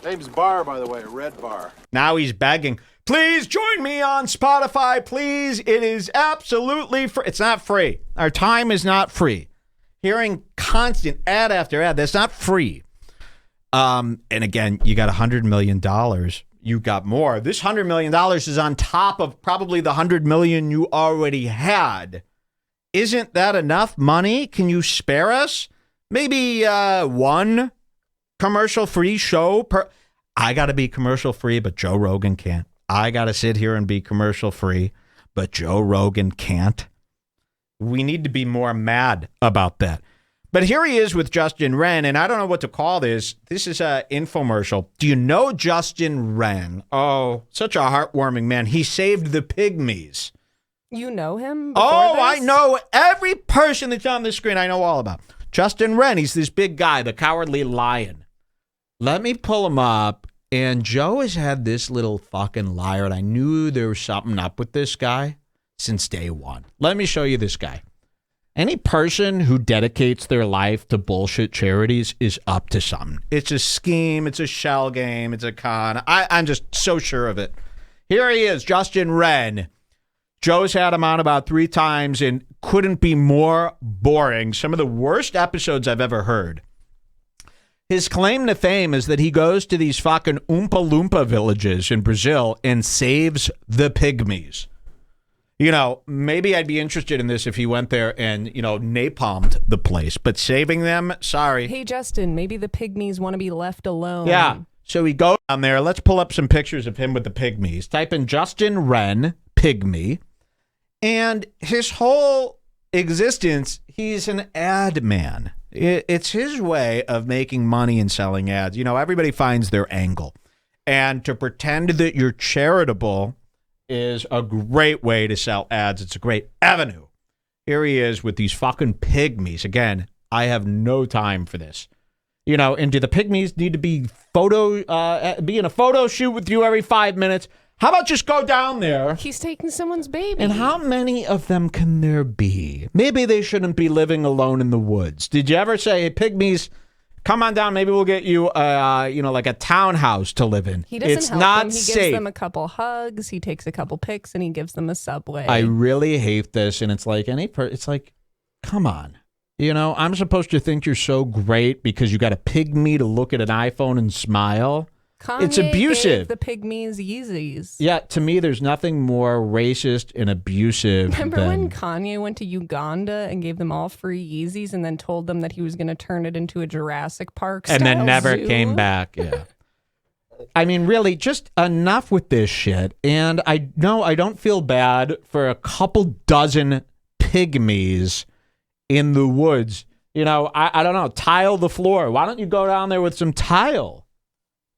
James Barr, by the way, red bar. Now he's begging, please join me on Spotify, please. It is absolutely free. It's not free. Our time is not free. Hearing constant ad after ad, that's not free. And again, you got $100 million. You got more. This $100 million is on top of probably the $100 million you already had. Isn't that enough money? Can you spare us? Maybe one commercial-free show per... I got to be commercial-free, but Joe Rogan can't. I got to sit here and be commercial-free, but Joe Rogan can't. We need to be more mad about that. But here he is with Justin Wren, and I don't know what to call this. This is an infomercial. Do you know Justin Wren? Oh, such a heartwarming man. He saved the pygmies. You know him? Oh, this? I know every person that's on the screen. I know all about. Justin Wren, he's this big guy, the Cowardly Lion. Let me pull him up. And Joe has had this little fucking liar, and I knew there was something up with this guy since day one. Let me show you this guy. Any person who dedicates their life to bullshit charities is up to something. It's a scheme. It's a shell game. It's a con. I'm just so sure of it. Here he is, Justin Wren. Joe's had him on about 3 times and couldn't be more boring. Some of the worst episodes I've ever heard. His claim to fame is that he goes to these fucking Oompa Loompa villages in Brazil and saves the pygmies. You know, maybe I'd be interested in this if he went there and, you know, napalmed the place. But saving them, sorry. Hey, Justin, maybe the pygmies want to be left alone. Yeah. So he goes down there. Let's pull up some pictures of him with the pygmies. Type in Justin Wren, pygmy. And his whole existence, he's an ad man. It's his way of making money and selling ads. You know, everybody finds their angle. And to pretend that you're charitable is a great way to sell ads. It's a great avenue. Here he is with these fucking pygmies. Again, I have no time for this. You know, and do the pygmies need to be in a photo shoot with you every 5 minutes? How about just go down there? He's taking someone's baby. And how many of them can there be? Maybe they shouldn't be living alone in the woods. Did you ever say, hey, pygmies, come on down. Maybe we'll get you, like a townhouse to live in. He doesn't it's help not them. He safe. gives them a couple hugs. He takes a couple pics, and he gives them a Subway. I really hate this. And it's like, it's like, come on. You know, I'm supposed to think you're so great because you got a pygmy to look at an iPhone and smile. Kanye it's abusive. Gave the pygmies Yeezys. Yeah, to me, there's nothing more racist and abusive. Remember when Kanye went to Uganda and gave them all free Yeezys and then told them that he was going to turn it into a Jurassic Park and then never zoo? came back? Yeah. I mean, really, just enough with this shit. And I don't feel bad for a couple dozen pygmies in the woods. You know, I don't know, tile the floor. Why don't you go down there with some tile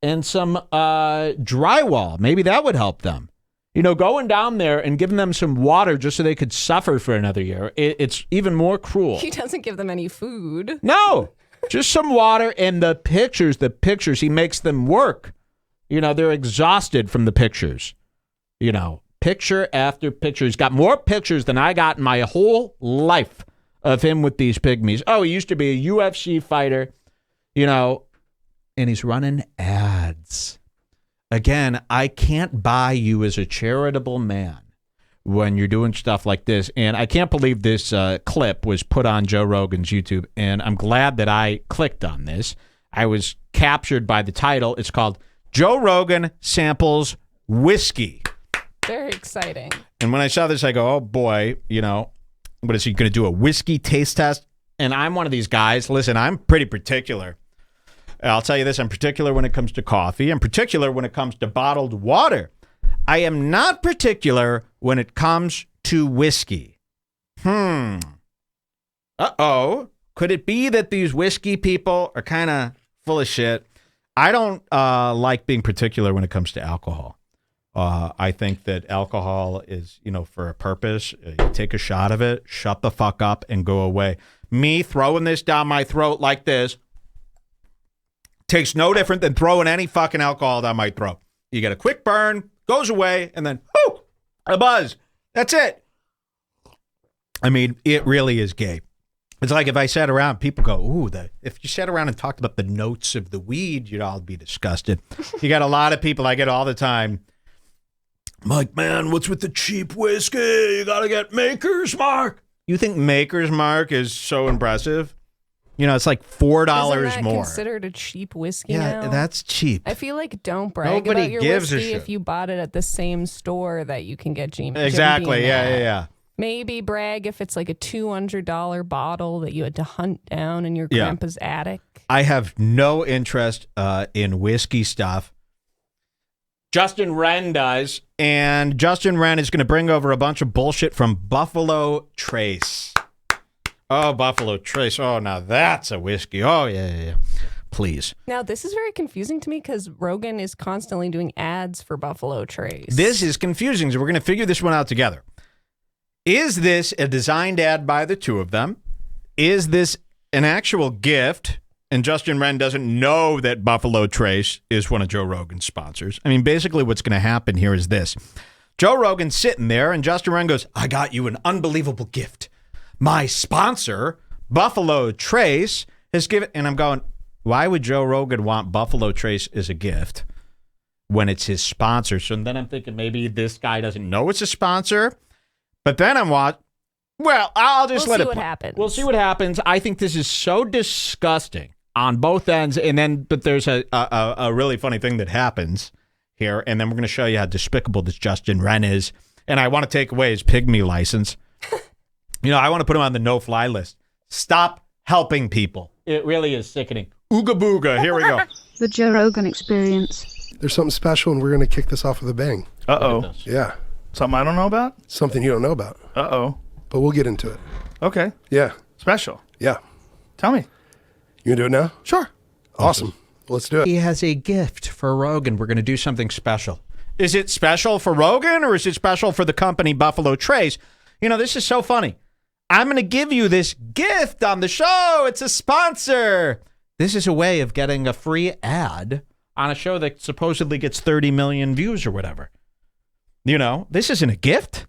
and some drywall? Maybe that would help them. You know, going down there and giving them some water just so they could suffer for another year, it's even more cruel. He doesn't give them any food. No, just some water and the pictures, he makes them work. You know, they're exhausted from the pictures. You know, picture after picture. He's got more pictures than I got in my whole life of him with these pygmies. Oh, he used to be a UFC fighter, you know, and he's running ads. Again, I can't buy you as a charitable man when you're doing stuff like this. And I can't believe this clip was put on Joe Rogan's YouTube. And I'm glad that I clicked on this. I was captured by the title. It's called Joe Rogan Samples Whiskey. Very exciting. And when I saw this, I go, oh boy, you know, what is he going to do, a whiskey taste test? And I'm one of these guys. Listen, I'm pretty particular. I'll tell you this. I'm particular when it comes to coffee. I'm particular when it comes to bottled water. I am not particular when it comes to whiskey. Uh-oh. Could it be that these whiskey people are kind of full of shit? I don't like being particular when it comes to alcohol. I think that alcohol is, you know, for a purpose. You take a shot of it, shut the fuck up, and go away. Me throwing this down my throat like this tastes no different than throwing any fucking alcohol down my throat. You get a quick burn, goes away, and then, whoo, a buzz. That's it. I mean, it really is gay. It's like if I sat around, people go, ooh, if you sat around and talked about the notes of the weed, you'd all be disgusted. You got a lot of people I get all the time. I'm like, man, what's with the cheap whiskey? You got to get Maker's Mark. You think Maker's Mark is so impressive? You know, it's like $4 Isn't that more. considered a cheap whiskey Yeah, now? that's cheap. I feel like don't brag Nobody about your gives a whiskey shit. if you bought it at the same store that you can get Jim Exactly. Beam at. Yeah. Maybe brag if it's like a $200 bottle that you had to hunt down in your Yeah. grandpa's attic. I have no interest in whiskey stuff. Justin Wren does, and Justin Wren is going to bring over a bunch of bullshit from Buffalo Trace. Oh, Buffalo Trace. Oh, now that's a whiskey. Oh, yeah. Please. Now, this is very confusing to me because Rogan is constantly doing ads for Buffalo Trace. This is confusing, so we're going to figure this one out together. Is this a designed ad by the two of them? Is this an actual gift? And Justin Wren doesn't know that Buffalo Trace is one of Joe Rogan's sponsors. I mean, basically what's going to happen here is this. Joe Rogan's sitting there, and Justin Wren goes, I got you an unbelievable gift. My sponsor, Buffalo Trace, has given... And I'm going, why would Joe Rogan want Buffalo Trace as a gift when it's his sponsor? So then I'm thinking maybe this guy doesn't know it's a sponsor. But then I'm watching... Well, I'll just We'll let see it... what happens. We'll see what happens. I think this is so disgusting on both ends. But there's a really funny thing that happens here. And then we're going to show you how despicable this Justin Wren is. And I want to take away his pygmy license. You know, I want to put him on the no-fly list. Stop helping people. It really is sickening. Ooga booga. Here we go. The Joe Rogan Experience. There's something special, and we're going to kick this off with a bang. Uh-oh. Yeah. Something I don't know about? Something you don't know about. Uh-oh. But we'll get into it. Okay. Yeah. Special. Yeah. Tell me. You going to do it now? Sure. Awesome. Let's do it. He has a gift for Rogan. We're going to do something special. Is it special for Rogan or is it special for the company Buffalo Trace? You know, this is so funny. I'm going to give you this gift on the show. It's a sponsor. This is a way of getting a free ad on a show that supposedly gets 30 million views or whatever. You know, this isn't a gift.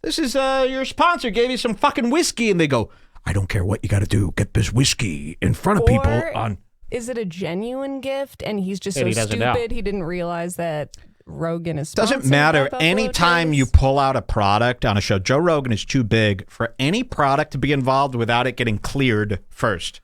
This is your sponsor gave you some fucking whiskey and they go, I don't care what you got to do. Get this whiskey in front of people on. Is it a genuine gift and he's just And so he doesn't know. stupid he didn't realize that Rogan is Doesn't sponsored matter. by Buffalo Anytime Trace? you pull out a product on a show, Joe Rogan is too big for any product to be involved without it getting cleared first.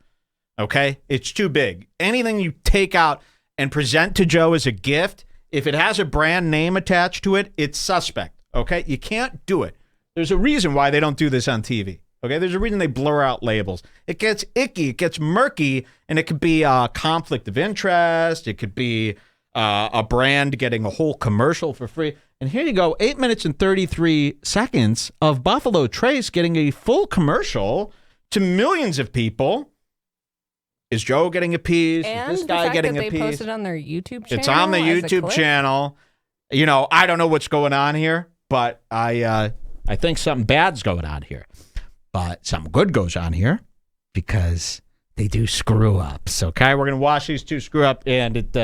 Okay? It's too big. Anything you take out and present to Joe as a gift, if it has a brand name attached to it, it's suspect. Okay? You can't do it. There's a reason why they don't do this on TV. Okay? There's a reason they blur out labels. It gets icky. It gets murky, and it could be a conflict of interest. It could be a brand getting a whole commercial for free. And here you go, 8 minutes and 33 seconds of Buffalo Trace getting a full commercial to millions of people. Is Joe getting a piece? And Is this the guy fact getting that a they piece? posted on their YouTube channel. It's on the as a YouTube clip? channel. You know, I don't know what's going on here, but I think something bad's going on here. But something good goes on here because they do screw ups. Okay, we're gonna watch these two screw up, and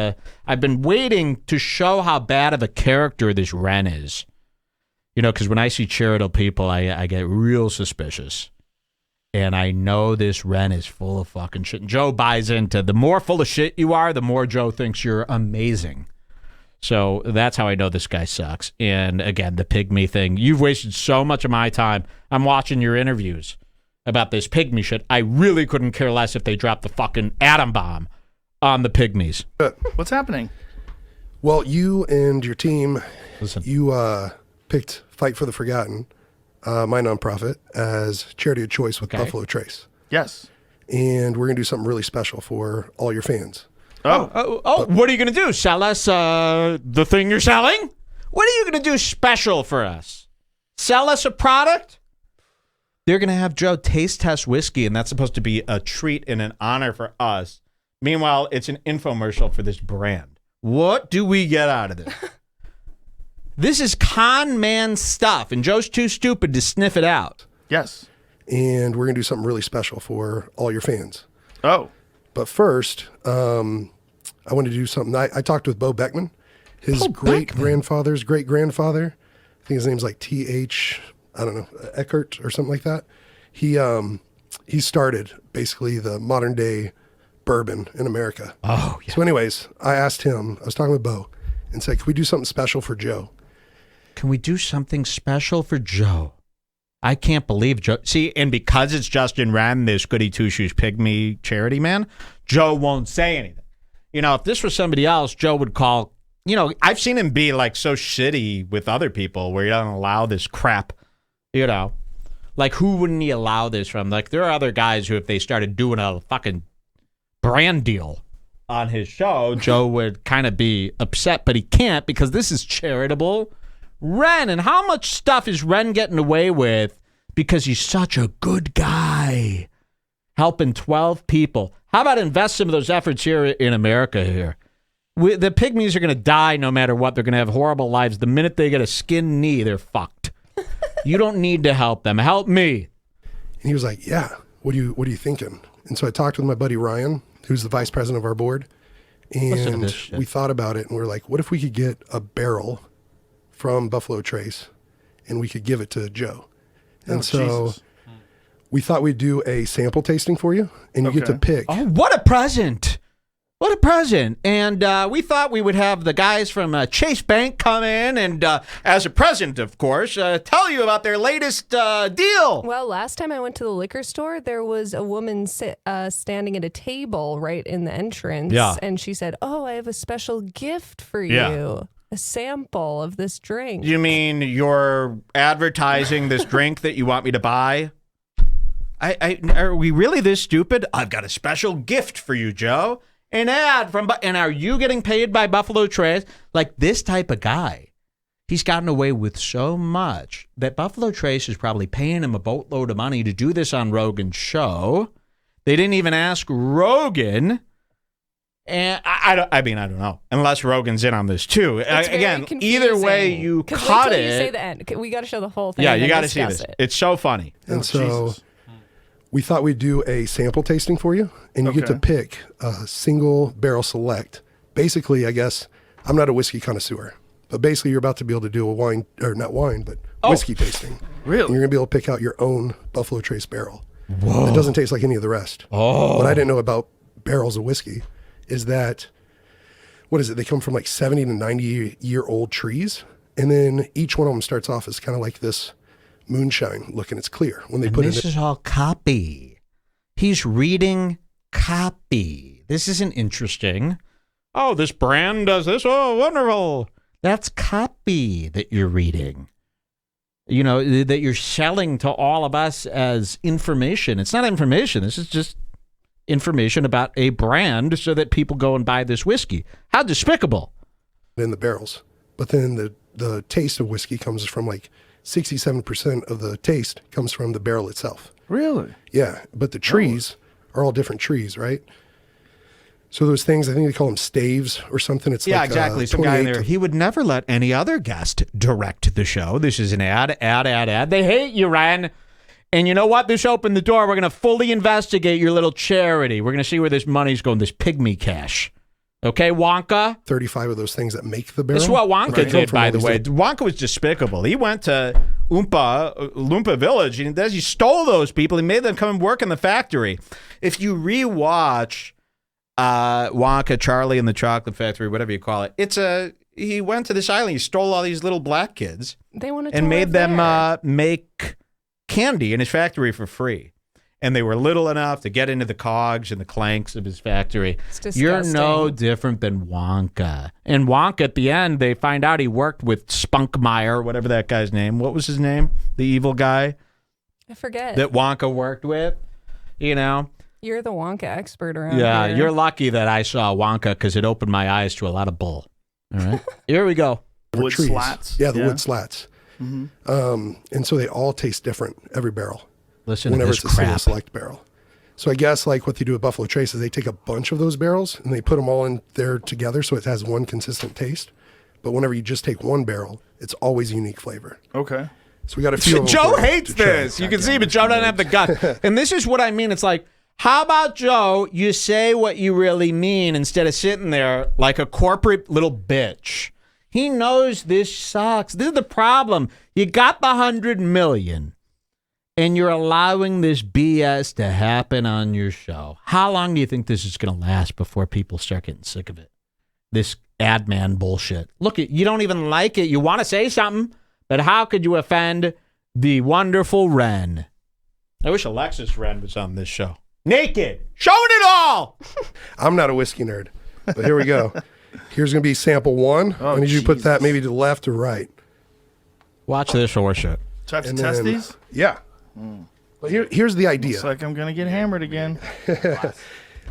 I've been waiting to show how bad of a character this Wren is. You know, because when I see charitable people, I get real suspicious, and I know this Wren is full of fucking shit. And Joe buys into the more full of shit you are, the more Joe thinks you're amazing. So that's how I know this guy sucks. And again, the pygmy thing. You've wasted so much of my time. I'm watching your interviews about this pygmy shit. I really couldn't care less if they dropped the fucking atom bomb on the pygmies. What's happening? Well, you and your team, Listen. you picked Fight for the Forgotten, my nonprofit, as charity of choice with Okay. Buffalo Trace. Yes. And we're going to do something really special for all your fans. Oh, what are you going to do? Sell us the thing you're selling? What are you going to do special for us? Sell us a product? They're going to have Joe taste test whiskey, and that's supposed to be a treat and an honor for us. Meanwhile, it's an infomercial for this brand. What do we get out of this? This is con man stuff, and Joe's too stupid to sniff it out. Yes. And we're going to do something really special for all your fans. Oh. But first, I want to do something. I talked with Bo Beckman, his great-grandfather's great-grandfather. I think his name's like T.H., I don't know, Eckert or something like that. He he started basically the modern day bourbon in America. Oh, yeah. So anyways, I asked him, I was talking with Bo and said, can we do something special for Joe? Can we do something special for Joe? I can't believe Joe. See, and because it's Justin Wren, this goody two-shoes pygmy charity man, Joe won't say anything. You know, if this was somebody else, Joe would call, you know, I've seen him be like so shitty with other people where he doesn't allow this crap, you know. Like, who wouldn't he allow this from? Like, there are other guys who, if they started doing a fucking brand deal on his show, Joe would kind of be upset, but he can't because this is charitable. Ren, and how much stuff is Ren getting away with because he's such a good guy, helping 12 people? How about invest some of those efforts here in America here? The pygmies are going to die no matter what. They're going to have horrible lives. The minute they get a skin knee, they're fucked. You don't need to help them. Help me. And he was like, yeah, what are you thinking? And so I talked with my buddy Ryan, who's the vice president of our board. And we thought about it and we're like, what if we could get a barrel from Buffalo Trace and we could give it to Joe? And Jesus. we thought we'd do a sample tasting for you and you get to pick. Oh, what a present. What a present. And we thought we would have the guys from Chase Bank come in and, as a present, of course, tell you about their latest deal. Well, last time I went to the liquor store, there was a woman standing at a table right in the entrance. Yeah. And she said, oh, I have a special gift for Yeah. you. A sample of this drink. You mean you're advertising this drink that you want me to buy? Are we really this stupid? I've got a special gift for you, Joe. An ad from, and are you getting paid by Buffalo Trace? Like this type of guy, he's gotten away with so much that Buffalo Trace is probably paying him a boatload of money to do this on Rogan's show. They didn't even ask Rogan. And I don't know. Unless Rogan's in on this too. Again, either way you cut it. You say the end. We got to show the whole thing. Yeah, you got to see this. It's so funny. And we thought we'd do a sample tasting for you and you get to pick a single barrel select. Basically, I guess, I'm not a whiskey connoisseur, but basically you're about to be able to do a wine, or not wine, but whiskey tasting. Really? And you're going to be able to pick out your own Buffalo Trace barrel. Whoa. It doesn't taste like any of the rest. Oh. What I didn't know about barrels of whiskey is that, what is it? They come from like 70 to 90-year-old trees. And then each one of them starts off as kind of like this moonshine look, and it's clear when they put it in. This is all copy. He's reading copy. This isn't interesting. Oh, this brand does this. Oh, wonderful. That's copy that you're reading. You know, that you're selling to all of us as information. It's not information. This is just information about a brand so that people go and buy this whiskey. How despicable. In the barrels. But then the taste of whiskey comes from like 67% of the taste comes from the barrel itself. Really? Yeah, but the trees are all different trees, right? So those things, I think they call them staves or something. It's like exactly. Some guy in there. He would never let any other guest direct the show. This is an ad. They hate you, Ryan. And you know what? This opened the door. We're going to fully investigate your little charity. We're going to see where this money's going, this pygmy cash. Okay, Wonka? 35 of those things that make the barrel. That's what Wonka did, by the way. Wonka was despicable. He went to Loompa Village, and he stole those people. He made them come and work in the factory. If you rewatch Wonka, Charlie and the Chocolate Factory, whatever you call it, he went to this island. He stole all these little black kids and made them make candy in his factory for free. And they were little enough to get into the cogs and the clanks of his factory. It's disgusting. You're no different than Wonka. And Wonka, at the end, they find out he worked with Spunkmeyer, whatever that guy's name. What was his name? The evil guy? I forget. That Wonka worked with, you know? You're the Wonka expert around here. Yeah, you're lucky that I saw Wonka because it opened my eyes to a lot of bull. All right? Here we go. Wood trees. slats. Yeah, the wood slats. Mm-hmm. And so they all taste different, every barrel. Listen whenever to this it's a single crap. select barrel. So I guess like what they do at Buffalo Trace is they take a bunch of those barrels and they put them all in there together so it has one consistent taste. But whenever you just take one barrel, it's always a unique flavor. Okay. So we got a few of them Joe for you hates to try. this. You can see, but Joe doesn't have the gut. And this is what I mean. It's like, how about, Joe, you say what you really mean instead of sitting there like a corporate little bitch. He knows this sucks. This is the problem. You got the $100 million. and you're allowing this BS to happen on your show. How long do you think this is going to last before people start getting sick of it? This ad man bullshit. Look, you don't even like it. You want to say something, but how could you offend the wonderful Ren? I wish Alexis Ren was on this show. Naked, showing it all. I'm not a whiskey nerd, but here we go. Here's going to be sample 1. Oh, I need you to put Jesus. that maybe to the left or right. Watch this horseshit. Do I have to And test then- these? Yeah. But here's the idea. Looks like I'm going to get hammered again.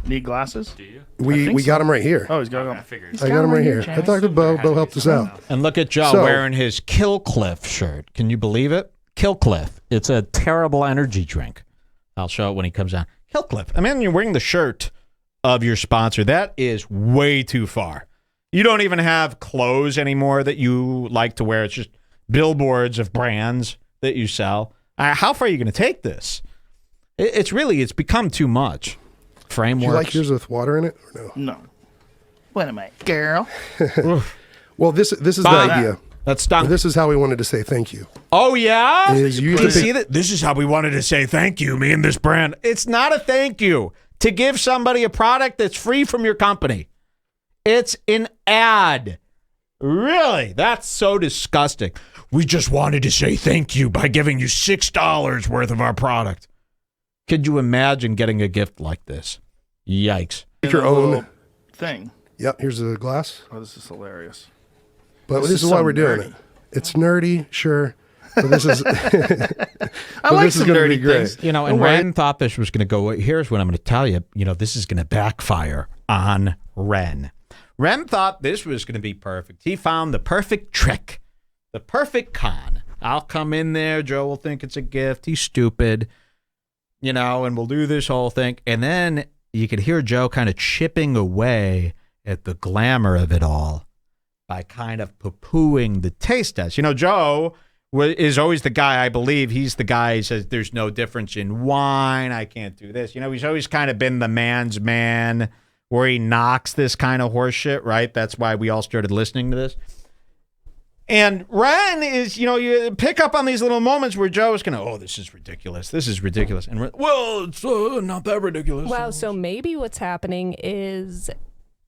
Need glasses? Do you? We think got so. him right here. Oh, he's got them. I got him right here. I talked to Bo. Bo helped us out. And look at Joe So- wearing his Killcliff shirt. Can you believe it? Killcliff. It's a terrible energy drink. I'll show it when he comes on. Killcliff. I mean, you're wearing the shirt of your sponsor. That is way too far. You don't even have clothes anymore that you like to wear. It's just billboards of brands that you sell. How far are you going to take this? It's become too much. Do Frameworks. you like yours with water in it or no? No. What am I, girl? Well, this is the Bob. idea. That's stunk. This is how we wanted to say thank you. Oh, yeah? Is you You could see that? This is how we wanted to say thank you, me and this brand. It's not a thank you to give somebody a product that's free from your company. It's an ad. Really? That's so disgusting. We just wanted to say thank you by giving you $6 worth of our product. Could you imagine getting a gift like this? Yikes. Make your own thing. Yep, here's the glass. Oh, this is hilarious. But This this is is why so we're doing nerdy. it. It's nerdy, sure. But this is I like this is some gonna dirty be great. things. You know, and Don't worry. Ren thought this was going to go. Here's what I'm going to tell you. You know, this is going to backfire on Ren. Ren thought this was going to be perfect. He found the perfect trick, the perfect con. I'll come in there. Joe will think it's a gift. He's stupid, you know, and we'll do this whole thing. And then you could hear Joe kind of chipping away at the glamour of it all by kind of poo-pooing the taste test. You know, Joe is always the guy, I believe, he's the guy who says there's no difference in wine. I can't do this. You know, he's always kind of been the man's man where he knocks this kind of horse shit, right? That's why we all started listening to this. And Ren is, you know, you pick up on these little moments where Joe is going to, oh, this is ridiculous. This is ridiculous. And Ren, well, it's not that ridiculous. Wow, so maybe what's happening is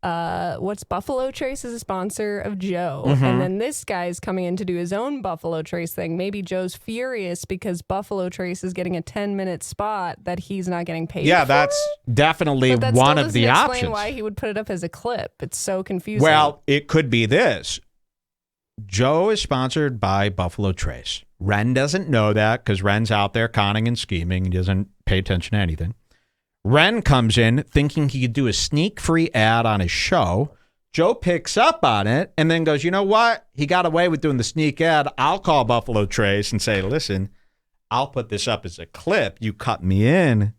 what's Buffalo Trace is a sponsor of Joe. And then this guy's coming in to do his own Buffalo Trace thing. Maybe Joe's furious because Buffalo Trace is getting a 10-minute spot that he's not getting paid Yeah, for. that's definitely But that one still of the doesn't explain options. why he would put it up as a clip. It's so confusing. Well, it could be this. Joe is sponsored by Buffalo Trace. Ren doesn't know that because Ren's out there conning and scheming. He doesn't pay attention to anything. Ren comes in thinking he could do a sneak-free ad on his show. Joe picks up on it and then goes, you know what? He got away with doing the sneak ad. I'll call Buffalo Trace and say, listen, I'll put this up as a clip. You cut me in.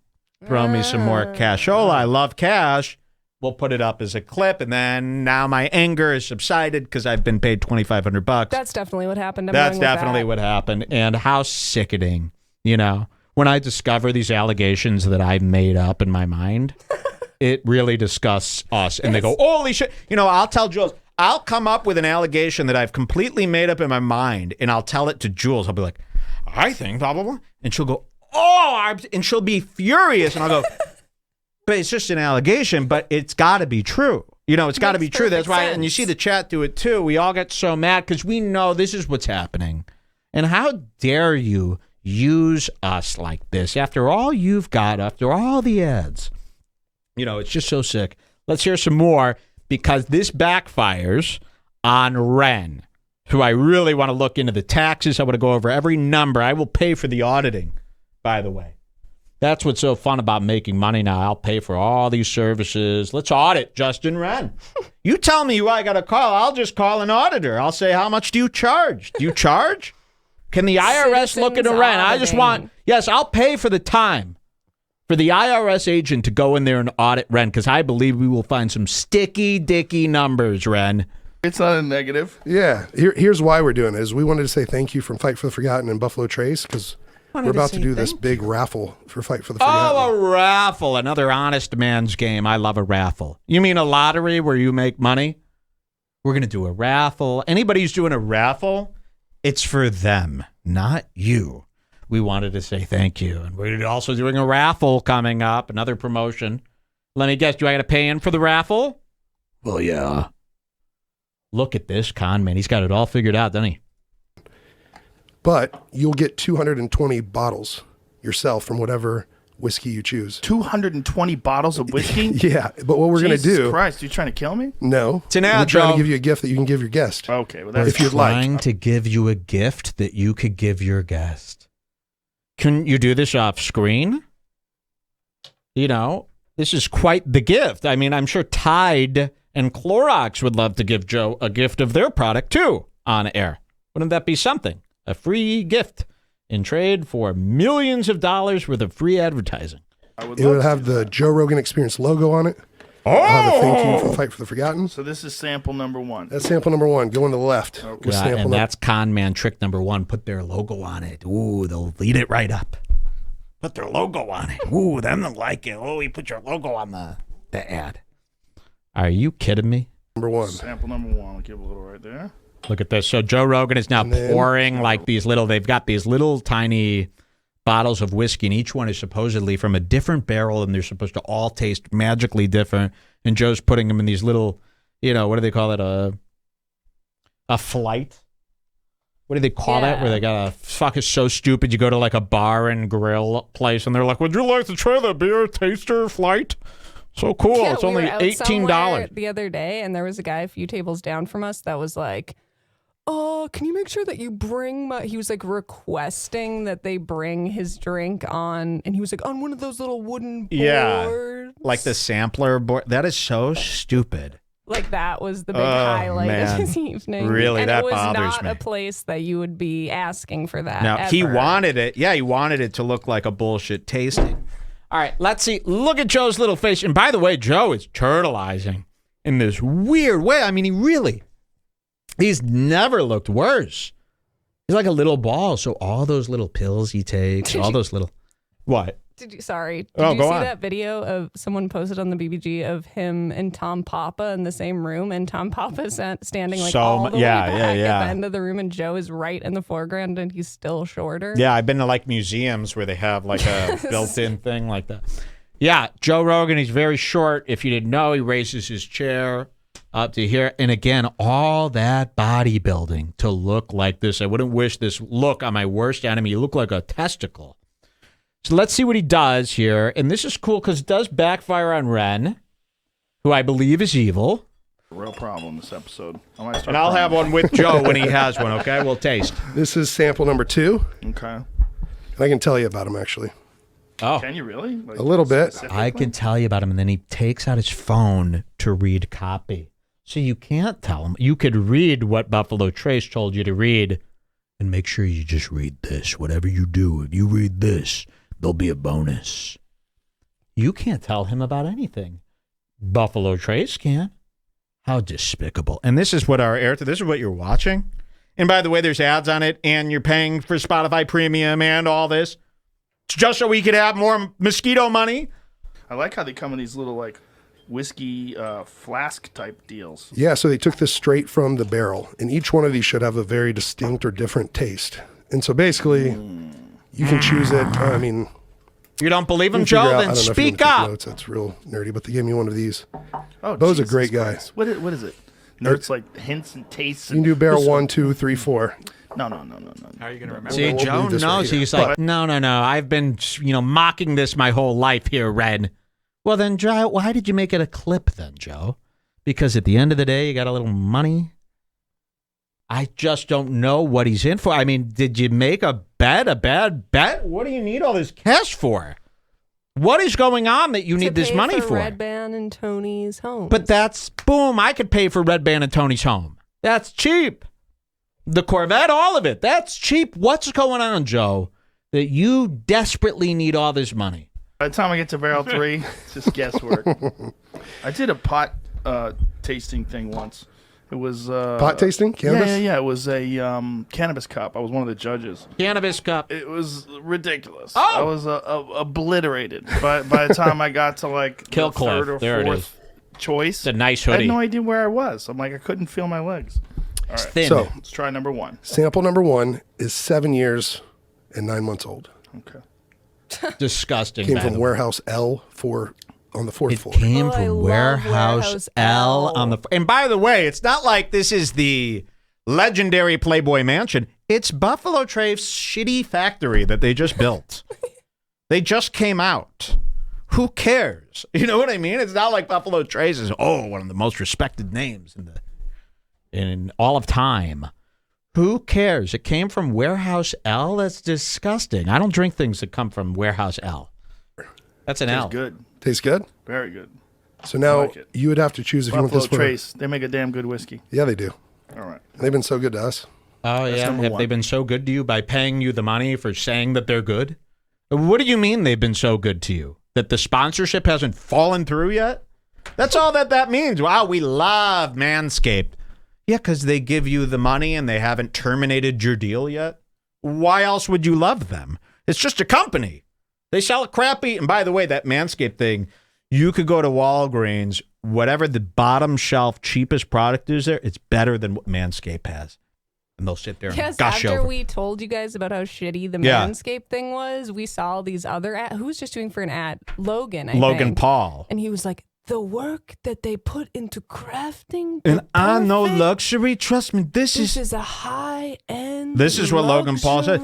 Throw me some more cashola. I love cash. We'll put it up as a clip, and then now my anger is subsided because I've been paid $2,500. that's definitely what happened. I'm That's going with definitely that. what happened. And how sickening, you know, when I discover these allegations that I made up in my mind, it really disgusts us. And they go, holy shit. You know, I'll tell Jules, I'll come up with an allegation that I've completely made up in my mind, and I'll tell it to Jules. I'll be like, I think blah, blah, blah. And she'll go, and she'll be furious. And I'll go, but it's just an allegation, but it's got to be true. You know, it's got to be Makes true. That's perfect why, and you sense. see the chat do it too. We all get so mad because we know this is what's happening. And how dare you use us like this after all you've got, after all the ads? You know, it's just so sick. Let's hear some more because this backfires on Ren, who I really want to look into the taxes. I want to go over every number. I will pay for the auditing, by the way. That's what's so fun about making money now. I'll pay for all these services. Let's audit Justin Wren. You tell me who I got to call. I'll just call an auditor. I'll say, how much do you charge? Do you charge? Can the IRS look into Citizens Wren? I just want, auditing. yes, I'll pay for the time for the IRS agent to go in there and audit Wren because I believe we will find some sticky, dicky numbers, Wren. It's not a negative. Yeah. Here's why we're doing it is we wanted to say thank you from Fight for the Forgotten and Buffalo Trace because we're about to do this big raffle for Fight for the Forgotten. Oh, a raffle. Another honest man's game. I love a raffle. You mean a lottery where you make money? We're going to do a raffle. Anybody who's doing a raffle, it's for them, not you. we wanted to say thank you. And we're also doing a raffle coming up, another promotion. Let me guess, do I got to pay in for the raffle? Well, yeah. Look at this con man. He's got it all figured out, doesn't he? But you'll get 220 bottles yourself from whatever whiskey you choose. 220 bottles of whiskey? Yeah, but what we're going to do... Jesus Christ, you trying to kill me? No. It's an ad, we're trying Joe. to give you a gift that you can give your guest. Okay, well, that's if you'd trying like. to give you a gift that you could give your guest. Can you do this off screen? You know, this is quite the gift. I mean, I'm sure Tide and Clorox would love to give Joe a gift of their product, too, on air. Wouldn't that be something? A free gift in trade for millions of dollars worth of free advertising. It will have the Joe Rogan Experience logo on it. Oh! I'll have a thank you from Fight for the Forgotten. So this is sample number 1. That's sample number 1. Go on to the left. Okay. With Yeah, sample and that's con man trick number 1. Put their logo on it. Ooh, they'll lead it right up. Put their logo on it. Ooh, them they'll like it. Oh, you put your logo on the ad. Are you kidding me? number 1. Sample number 1. I'll give a little right there. Look at this. So Joe Rogan is now then- pouring like they've got these little tiny bottles of whiskey, and each one is supposedly from a different barrel, and they're supposed to all taste magically different. And Joe's putting them in these little, what do they call it? A flight? What do they call that? Where they got a, fuck, it's so stupid. You go to like a bar and grill place, and they're like, would you like to try the beer taster flight? So cool. Yeah, It's we only were out $18. somewhere the other day, and there was a guy a few tables down from us that was like, "Oh, can you make sure that you bring my?" He was like requesting that they bring his drink on, and he was like on one of those little wooden boards. Yeah, like the sampler board. That is so stupid. Like that was the big highlight man. of his evening. Really, and that it was bothers not me. a place that you would be asking for that. Now, he ever. wanted it. Yeah, he wanted it to look like a bullshit tasting. All right, let's see. Look at Joe's little face. And by the way, Joe is turtleizing in this weird way. I mean, he's never looked worse. He's like a little ball. So all those little pills he takes, all those little... What? Did you see Go on. that video of someone posted on the BBG of him and Tom Papa in the same room, and Tom Papa is standing like all the way back at the end of the room, and Joe is right in the foreground, and he's still shorter. Yeah, I've been to like museums where they have like a built-in thing like that. Yeah, Joe Rogan, he's very short. If you didn't know, he raises his chair up to here. And again, all that bodybuilding to look like this. I wouldn't wish this look on my worst enemy. You look like a testicle. So let's see what he does here. And this is cool because it does backfire on Ren, who I believe is evil. Real problem this episode. And I'll have one with Joe when he has one, okay? We'll taste. This is sample number 2. Okay. And I can tell you about him, actually. Oh, Can you really? Like, A little bit. I can tell you about him. And then he takes out his phone to read copy. So you can't tell him. You could read what Buffalo Trace told you to read. And make sure you just read this. Whatever you do, if you read this, there'll be a bonus. You can't tell him about anything. Buffalo Trace can. How despicable. And this is what this is what you're watching. And by the way, there's ads on it, and you're paying for Spotify Premium and all this. It's just so we could have more mosquito money. I like how they come in these little like whiskey flask type deals. Yeah, so they took this straight from the barrel, and each one of these should have a very distinct or different taste. And so basically, you can choose it. I mean, You don't believe him, you can figure Joe? out- I Then don't know if you speak want to take up. notes. That's real nerdy, but they gave me one of these. Oh, Bo's a Jesus great guy. Christ. What is it? Notes like hints and tastes. You can do barrel 1, 2, 3, 4. No. How are you going to remember? We'll See, do Joe this right knows. here. He's like, no. I've been, mocking this my whole life here, Ren. Well, then, Joe, why did you make it a clip then, Joe? Because at the end of the day, you got a little money. I just don't know what he's in for. I mean, did you make a bad bet? What do you need all this cash for? What is going on that you need this money for? Red Band and Tony's home. But that's, boom, I could pay for Red Band and Tony's home. That's cheap. The Corvette, all of it. That's cheap. What's going on, Joe, that you desperately need all this money? By the time I get to barrel 3, it's just guesswork. I did a pot tasting thing once. It was Pot tasting? Cannabis? Yeah. It was a cannabis cup. I was one of the judges. Cannabis cup. It was ridiculous. Oh! I was obliterated by the time I got to like Kill the third or Cliff. There it is. fourth choice. It's a nice I hoodie. had no idea where I was. I'm like, I couldn't feel my legs. All right, Thin. So, let's try number 1. sample number 1 is 7 years and 9 months old. Okay. Disgusting. Came by from the way. warehouse L on the 4th It floor. came Oh, I from love warehouse L on the. And by the way, it's not like this is the legendary Playboy Mansion. It's Buffalo Trace's shitty factory that they just built. They just came out. Who cares? You know what I mean? It's not like Buffalo Trace is one of the most respected names in all of time. Who cares? It came from Warehouse L. That's disgusting. I don't drink things that come from Warehouse L. That's an Tastes L. good. Tastes good? Very good. So now like it. you would have to choose if you want Buffalo this one. Trace. They make a damn good whiskey. Yeah, they do. All right. They've been so good to us. Oh, That's yeah. number Have one. they been so good to you by paying you the money for saying that they're good? What do you mean they've been so good to you? That the sponsorship hasn't fallen through yet? That's all that means. Wow, we love Manscaped. Yeah, because they give you the money and they haven't terminated your deal yet. Why else would you love them? It's just a company. They sell a crappy. And by the way, that Manscaped thing, you could go to Walgreens, whatever the bottom shelf cheapest product is there, it's better than what Manscaped has. And they'll sit there and Yes, gush after over. we told you guys about how shitty the Yeah. Manscaped thing was, we saw all these other who was just doing for an ad? Logan, I Logan think. Paul. And he was like, the work that they put into crafting. the And I know perfect- luxury. Trust me, this This is is a high end. This is what Logan Paul said.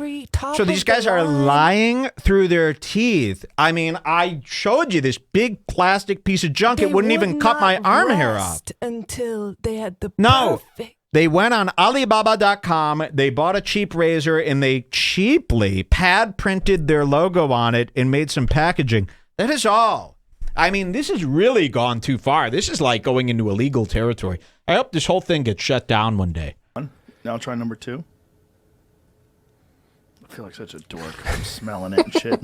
So these guys are lying through their teeth. I mean, I showed you this big plastic piece of junk. It wouldn't even cut my arm hair off. Until they had the No. perfect. They went on Alibaba.com, they bought a cheap razor, and they cheaply pad printed their logo on it and made some packaging. That is all. I mean, this has really gone too far. This is like going into illegal territory. I hope this whole thing gets shut down one day. Now try number 2. I feel like such a dork. I'm smelling it and shit.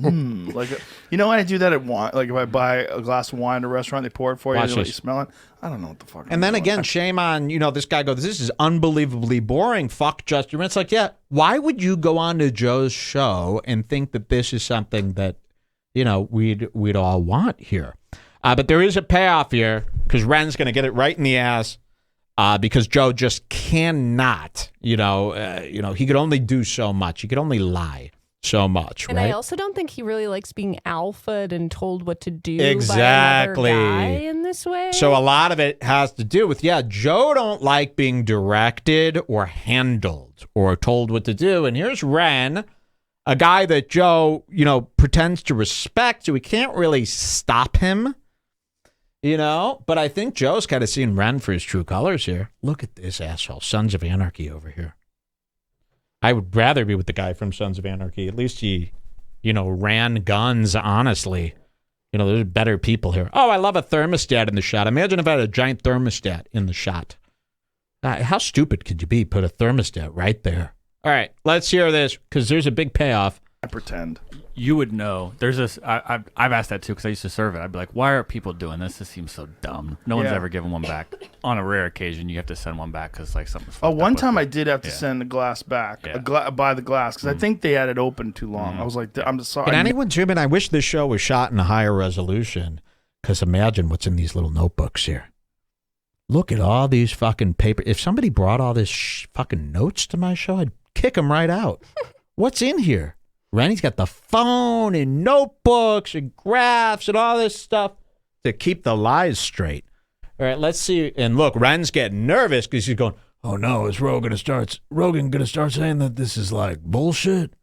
Like, you know, when I do that at wine, like if I buy a glass of wine at a restaurant, they pour it for you, Watch they let this. you smell it. I don't know what the fuck. And then again, shame on, this guy goes, this is unbelievably boring. Fuck Justin. It's like, yeah, why would you go on to Joe's show and think that this is something that, we'd all want here? But there is a payoff here because Ren's going to get it right in the ass because Joe just cannot, he could only do so much. He could only lie so much, And right? I also don't think he really likes being alphaed and told what to do Exactly. by another guy in this way. So a lot of it has to do with, Joe don't like being directed or handled or told what to do. And here's Ren, a guy that Joe, pretends to respect, so he can't really stop him, But I think Joe's kind of seen Ren for his true colors here. Look at this asshole, Sons of Anarchy over here. I would rather be with the guy from Sons of Anarchy. At least he, ran guns honestly. There's better people here. Oh, I love a thermostat in the shot. Imagine if I had a giant thermostat in the shot. How stupid could you be? Put a thermostat right there. All right, let's hear this because there's a big payoff. I pretend. You would know. There's this. I've asked that too because I used to serve it. I'd be like, why are people doing this? This seems so dumb. No one's Yeah. ever given one back. On a rare occasion, you have to send one back because something's. Oh, fucked one up time I with it. did have to Yeah. send the glass back. Yeah. Buy the glass because I think they had it open too long. I was like, I'm just sorry. Can anyone zoom in? I wish this show was shot in a higher resolution because imagine what's in these little notebooks here. Look at all these fucking paper. If somebody brought all this fucking notes to my show, I'd kick them right out. What's in here? Rennie's got the phone and notebooks and graphs and all this stuff to keep the lies straight. All right, let's see. And look, Ren's getting nervous because he's going, oh no, is Rogan going to start saying that this is like bullshit?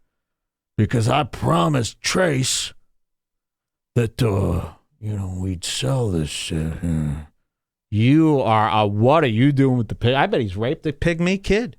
Because I promised Trace that, we'd sell this shit. You are, what are you doing with the pig? I bet he's raped a pygmy kid.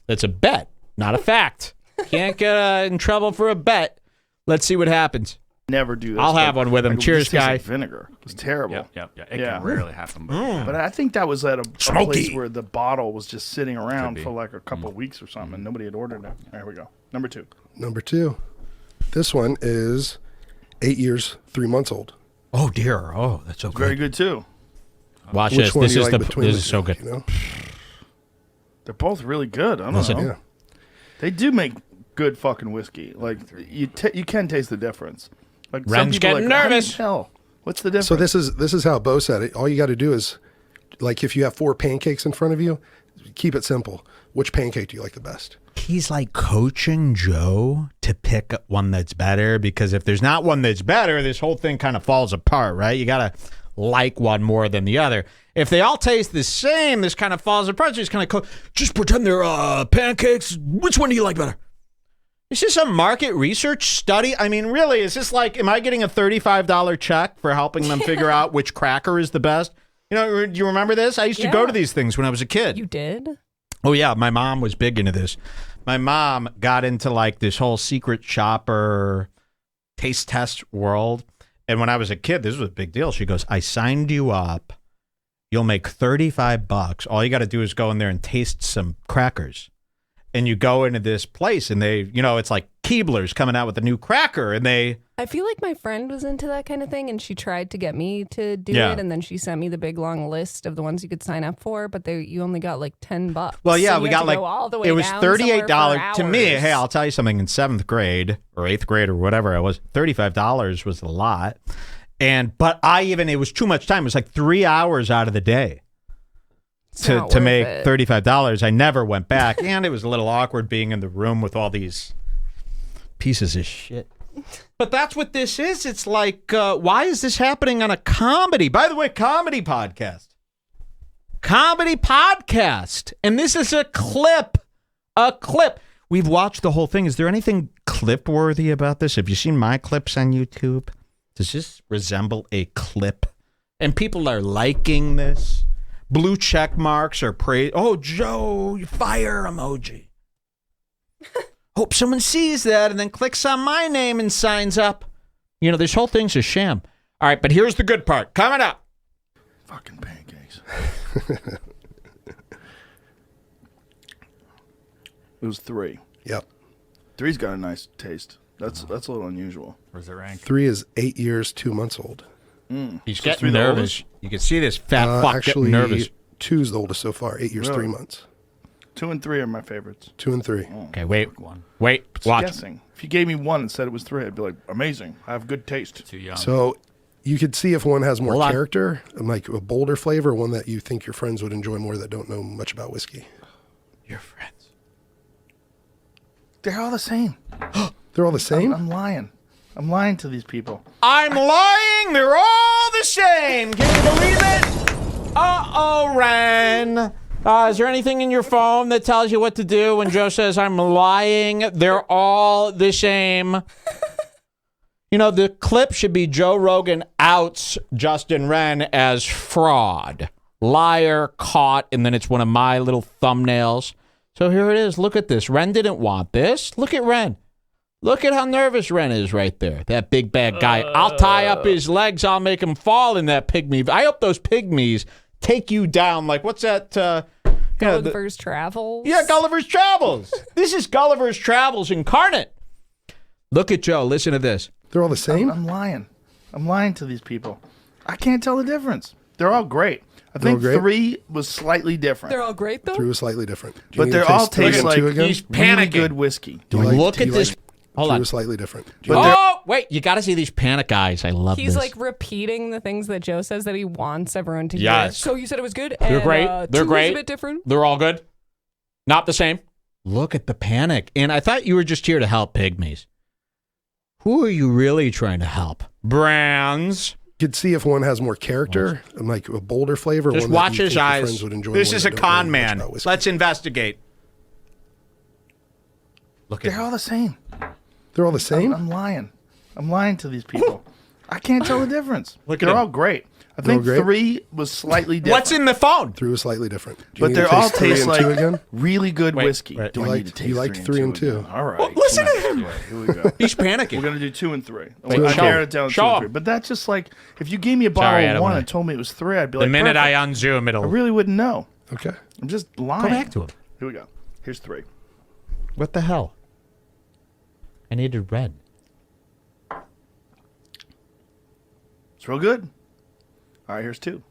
That's a bet, not a fact. Can't get in trouble for a bet. Let's see what happens. Never do this. I'll have one with him. Like, it Cheers, just tastes guy. like vinegar. It was terrible. Yep. It Yeah. can rarely happen. But But I think that was at a Smoky. place where the bottle was just sitting around be. for like a couple of weeks or something, and nobody had ordered it. There we go. Number 2. Number 2. This one is 8 years, 3 months old. Oh, dear. Oh, that's so Very good. good too. Watch Which this. one This do you is like the. between This the is so two, good. They're both really good. I don't Listen. know. Yeah. They do make good fucking whiskey. Like you can taste the difference. Like Ren's some people getting are like, nervous. How do you tell? What's the difference? So this is how Bo said it. All you got to do is, like, if you have 4 pancakes in front of you, keep it simple. Which pancake do you like the best? he's like coaching Joe to pick one that's better, because if there's not one that's better, this whole thing kind of falls apart, right? You got to like one more than the other. If they all taste the same, this kind of falls apart. So he's kind of just pretend they're pancakes. Which one do you like better? Is this a market research study? I mean, really, is this like, am I getting a $35 check for helping them figure out which cracker is the best? You know, do you remember this? I used to go to these things when I was a kid. You did? Oh, yeah. My mom was big into this. My mom got into like this whole secret shopper taste test world. And when I was a kid, this was a big deal. She goes, I signed you up. You'll make $35. All you got to do is go in there and taste some crackers. And you go into this place and they, you know, it's like Keebler's coming out with a new cracker and they... I feel like my friend was into that kind of thing and she tried to get me to do it. And then she sent me the big long list of the ones you could sign up for, but you only got like $10. Well, yeah, so we got like, all the way it was down $38 to me. hours. Hey, I'll tell you something, in 7th grade or 8th grade or whatever I was, $35 was a lot. But it was too much time. It was like 3 hours out of the day. To make $35. I never went back, and it was a little awkward being in the room with all these pieces of shit. But that's what this is. It's like, why is this happening on a comedy? By the way, comedy podcast. And this is a clip. We've watched the whole thing. Is there anything clip worthy about this? Have you seen my clips on YouTube? Does this resemble a clip? And people are liking this. Blue check marks are praise. Oh, Joe, fire emoji. Hope someone sees that and then clicks on my name and signs up. You know, this whole thing's a sham. All right, but here's the good part. Coming up. Fucking pancakes. It was 3. Yep. 3's got a nice taste. That's a little unusual. Where's it rank? 3 is 8 years, 2 months old. He's getting nervous. You can see this fat fuck getting nervous. 2's the oldest so far. 8 years, 3 months. 2 and 3 are my favorites. 2 and 3. Okay, wait. It's Watch. guessing. If you gave me 1 and said it was 3, I'd be like, amazing. I have good taste. Too young. So you could see if one has more character, like a bolder flavor, one that you think your friends would enjoy more that don't know much about whiskey. Your friends. They're all the same. They're all the same? I'm lying. I'm lying to these people. I'm lying. They're all the same. Can you believe it? Uh-oh, Ren. Is there anything in your phone that tells you what to do when Joe says I'm lying? They're all the same. You know, the clip should be Joe Rogan outs Justin Wren as fraud. Liar, caught, and then it's one of my little thumbnails. So here it is. Look at this. Ren didn't want this. Look at Ren. Look at how nervous Ren is right there. That big bad guy. I'll tie up his legs. I'll make him fall in that pygmy. I hope those pygmies take you down. Like, what's that? Gulliver's Travels? Yeah, Gulliver's Travels. This is Gulliver's Travels incarnate. Look at Joe. Listen to this. They're all the same? I'm lying. I'm lying to these people. I can't tell the difference. They're all great. I think 3 was slightly different. They're all great, though? 3 was slightly different. But they all taste like he's really panicking. good whiskey. Look at this. Hold 3 on. was slightly different. Wait. You got to see these panic eyes. I love He's this. like repeating the things that Joe says that he wants everyone to hear. Yes. So you said it was good? They're and, great. They're 2 great. was a bit different? They're all good. Not the same. Look at the panic. And I thought you were just here to help pygmies. Who are you really trying to help? Brands. You could see if one has more character, like a bolder flavor. Just one that watch you his think your eyes. friends would enjoy This more is that a don't know con much man. about whiskey. Let's investigate. Look at They're all the same. They're all the same? I'm lying. I'm lying to these people. I can't tell the difference. Look at They're him. all great. I think They're all great? 3 was slightly different. What's in the phone? 3 was slightly different. Do you But need they to all 3 taste and like 2 again? really good Wait, whiskey. wait. Do You I liked- need to taste you liked 3 and 2. again? All right. Well, listen to him. Yeah, here we go. He's panicking. We're going to do 2 and 3. Wait, I show narrowed him. it down to Show 2 and him. 3. But that's just like, if you gave me a bottle Sorry, I of don't 1 wanna- and told me it was 3, I'd be The like, minute I perfect. unzoom, I it'll really wouldn't know. Okay. I'm just lying. go back to him. Here we go. Here's 3. What the hell? I needed red. It's real good. All right, here's 2.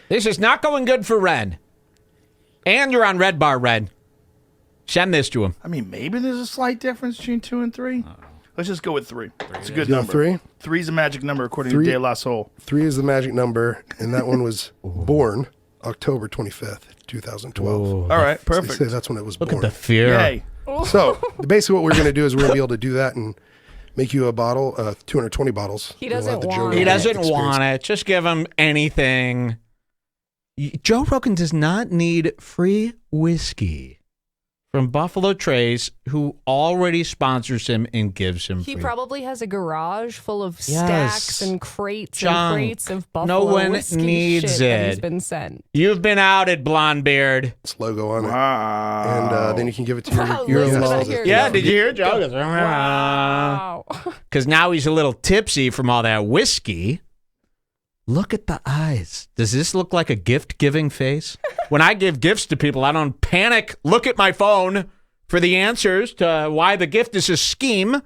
This is not going good for Ren. And you're on Red Bar, Ren. Send this to him. I mean, maybe there's a slight difference between 2 and 3. Let's just go with 3. It's a good You number. have 3? 3's a magic number according 3 to De La Soul. 3 is the magic number, and that one was born October 25th, 2012. Whoa, All right, They perfect. say that's when it was look born. at the fear. Yay. So basically, what we're going to do is we're going to be able to do that and make you a bottle, 220 bottles. He And we'll have doesn't the Joe want Rogan He doesn't experience. want it. Just give him anything. Joe Rogan does not need free whiskey from Buffalo Trace, who already sponsors him and gives him He free. probably has a garage full of Yes. stacks and crates Junk. and crates of No Buffalo one whiskey needs shit that he's it. been sent. You've been outed, Blondebeard. Its logo on it. Wow. And then you can give it to Wow, your listen to guests. that here. Yeah, did you hear Joe? Wow. Because now he's a little tipsy from all that whiskey. Look at the eyes. Does this look like a gift-giving face? When I give gifts to people, I don't panic, look at my phone for the answers to why the gift is a scheme.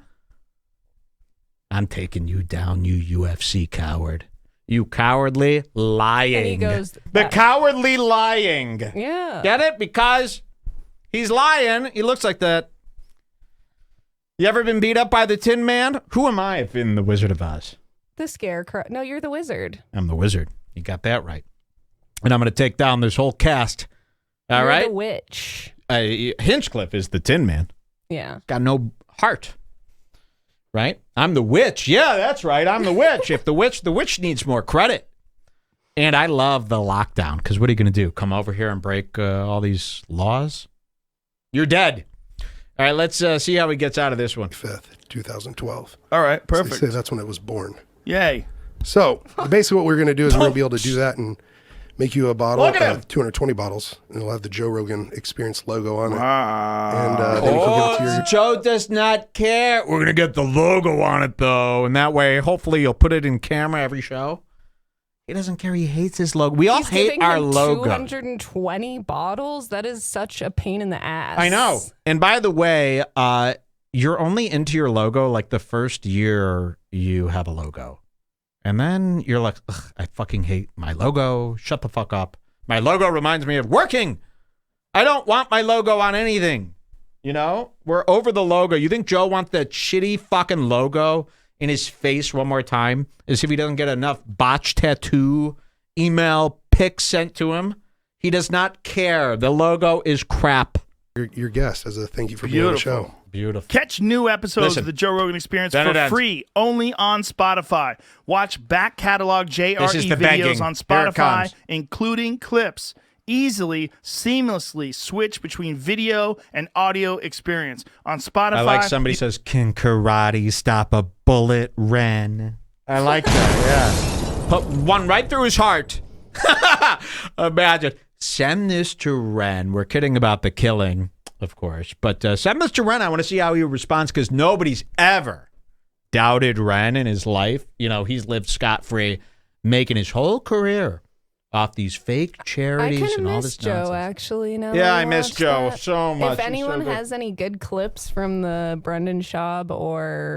I'm taking you down, you UFC coward. You cowardly lying. And he goes, the cowardly lying. yeah. Get it? Because he's lying. He looks like that. You ever been beat up by the Tin Man? Who am I if in The Wizard of Oz? The scarecrow. No, you're the wizard. I'm the wizard. You got that right. And I'm going to take down this whole cast. All You're right? the witch. Hinchcliffe is the Tin Man. Yeah. Got no heart. Right? I'm the witch. Yeah, that's right. I'm the witch. If the witch needs more credit. And I love the lockdown because what are you going to do? Come over here and break all these laws? You're dead. All right, let's see how he gets out of this one. 5th, 2012. All right, They perfect. say that's when it was born. Yay. So basically, what we're going to do is we're going to be able to do that and make you a bottle, Look at him. 220 bottles, and it'll have the Joe Rogan experience logo on it. Wow. And then you can give it to your. Joe does not care. We're going to get the logo on it, though. And that way, hopefully, you'll put it in camera every show. He doesn't care. He hates his logo. We all He's hate giving our him logo. 220 bottles? That is such a pain in the ass. I know. And by the way, you're only into your logo like the first year you have a logo. And then you're like, ugh, I fucking hate my logo. Shut the fuck up. My logo reminds me of working. I don't want my logo on anything. You know? We're over the logo. You think Joe wants that shitty fucking logo in his face one more time as if he doesn't get enough botch tattoo email pics sent to him? He does not care. The logo is crap. Your guest as a thank you for being on the show. Beautiful. Catch new episodes Listen. of the Joe Rogan Experience Then it for ends. free only on Spotify. Watch back catalog This is JRE the videos begging. on Here it Spotify, comes. including clips. Easily, seamlessly switch between video and audio experience on Spotify. I like somebody says, can karate stop a bullet, Ren? I like that, yeah. Put one right through his heart. Imagine. Send this to Ren. We're kidding about the killing, of course. But send this to Ren. I want to see how he responds because nobody's ever doubted Ren in his life. You know, he's lived scot-free, making his whole career off these fake I charities kind of and all miss this Joe, nonsense. actually. Now Yeah, that I miss watched Joe that. so much. If He's so anyone good. has any good clips from the Brendan Schaub or